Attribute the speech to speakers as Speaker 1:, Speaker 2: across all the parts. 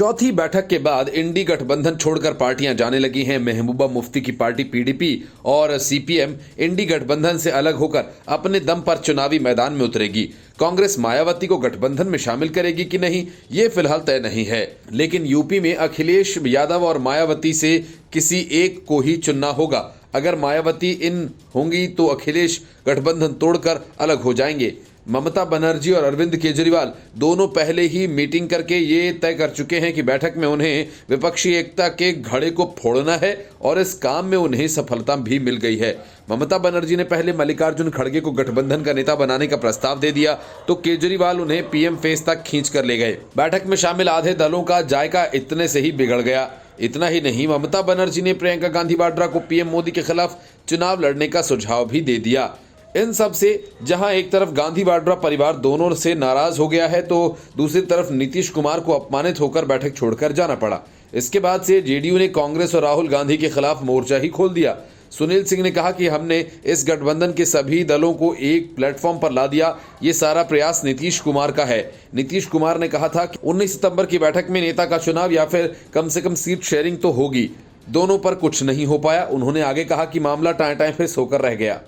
Speaker 1: चौथी बैठक के बाद इंडी गठबंधन छोड़कर पार्टियां जाने लगी हैं। महबूबा मुफ्ती की पार्टी पीडीपी और सीपीएम इंडी गठबंधन से अलग होकर अपने दम पर चुनावी मैदान में उतरेगी। कांग्रेस मायावती को गठबंधन में शामिल करेगी कि नहीं, ये फिलहाल तय नहीं है। लेकिन यूपी में अखिलेश यादव और मायावती से किसी एक को ही चुनना होगा। अगर मायावती इन होंगी तो अखिलेश गठबंधन तोड़कर अलग हो जाएंगे। ममता बनर्जी और अरविंद केजरीवाल दोनों पहले ही मीटिंग करके ये तय कर चुके हैं कि बैठक में उन्हें विपक्षी एकता के घड़े को फोड़ना है और इस काम में उन्हें सफलता भी मिल गई है। ममता बनर्जी ने पहले मल्लिकार्जुन खड़गे को गठबंधन का नेता बनाने का प्रस्ताव दे दिया तो केजरीवाल उन्हें पीएम फेस तक खींच कर ले गए। बैठक में शामिल आधे दलों का जायका इतने से ही बिगड़ गया। इतना ही नहीं, ममता बनर्जी ने प्रियंका गांधी वाड्रा को पीएम मोदी के खिलाफ चुनाव लड़ने का सुझाव भी दे दिया। इन सब से जहां एक तरफ गांधी वाड्रा परिवार दोनों से नाराज हो गया है तो दूसरी तरफ नीतीश कुमार को अपमानित होकर बैठक छोड़कर जाना पड़ा। इसके बाद से जेडीयू ने कांग्रेस और राहुल गांधी के खिलाफ मोर्चा ही खोल दिया। सुनील सिंह ने कहा कि हमने इस गठबंधन के सभी दलों को एक प्लेटफॉर्म पर ला दिया। ये सारा प्रयास नीतीश कुमार का है। नीतीश कुमार ने कहा था कि 19 सितंबर की बैठक में नेता का चुनाव या फिर कम से कम सीट शेयरिंग तो होगी। दोनों पर कुछ नहीं हो पाया। उन्होंने आगे कहा कि मामला टाएं टाएं फिर सोकर रह गया।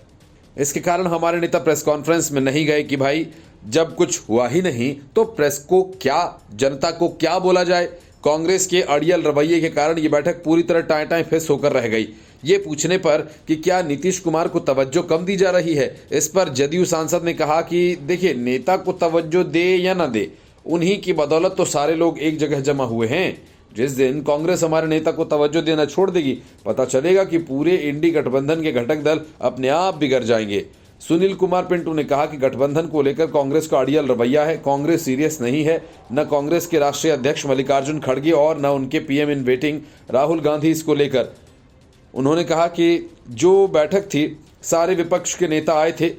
Speaker 1: इसके कारण हमारे नेता प्रेस कॉन्फ्रेंस में नहीं गए कि भाई जब कुछ हुआ ही नहीं तो प्रेस को क्या, जनता को क्या बोला जाए। कांग्रेस के अड़ियल रवैये के कारण ये बैठक पूरी तरह टाएं टाएं फिस होकर रह गई। ये पूछने पर कि क्या नीतीश कुमार को तवज्जो कम दी जा रही है, इस पर जदयू सांसद ने कहा कि देखिए, नेता को तवज्जो दे या ना दे, उन्हीं की बदौलत तो सारे लोग एक जगह जमा हुए हैं। जिस दिन कांग्रेस हमारे नेता को तवज्जो देना छोड़ देगी, पता चलेगा कि पूरे इंडी गठबंधन के घटक दल अपने आप बिगड़ जाएंगे। सुनील कुमार पिंटू ने कहा कि गठबंधन को लेकर कांग्रेस का अड़ियल रवैया है। कांग्रेस सीरियस नहीं है। न कांग्रेस के राष्ट्रीय अध्यक्ष मल्लिकार्जुन खड़गे और न उनके PM in waiting Rahul Gandhi इसको लेकर। उन्होंने कहा कि जो बैठक थी, सारे विपक्ष के नेता आए थे,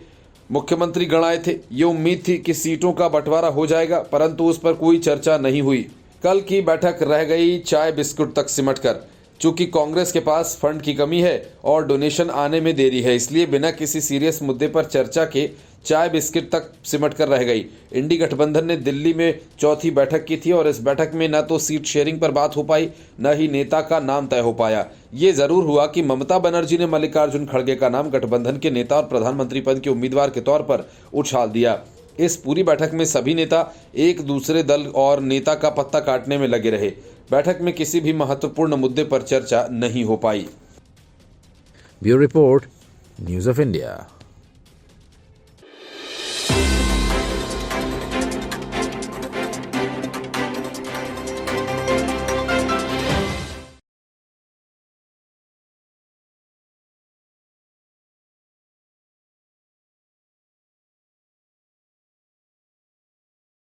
Speaker 1: मुख्यमंत्री गण आए थे। ये उम्मीद थी कि सीटों का बंटवारा हो जाएगा, परंतु उस पर कोई चर्चा नहीं हुई। कल की बैठक रह गई चाय बिस्कुट तक सिमट कर। चूंकि कांग्रेस के पास फंड की कमी है और डोनेशन आने में देरी है, इसलिए बिना किसी सीरियस मुद्दे पर चर्चा के चाय बिस्किट तक सिमट कर रह गई। इंडी गठबंधन ने दिल्ली में चौथी बैठक की थी और इस बैठक में न तो सीट शेयरिंग पर बात हो पाई, न ही नेता का नाम तय हो पाया। ये जरूर हुआ कि ममता बनर्जी ने मल्लिकार्जुन खड़गे का नाम गठबंधन के नेता और प्रधानमंत्री पद के उम्मीदवार के तौर पर उछाल दिया। इस पूरी बैठक में सभी नेता एक दूसरे दल और नेता का पत्ता काटने में लगे रहे। बैठक में किसी भी महत्वपूर्ण मुद्दे पर चर्चा नहीं हो पाई।
Speaker 2: Bureau report, news of India.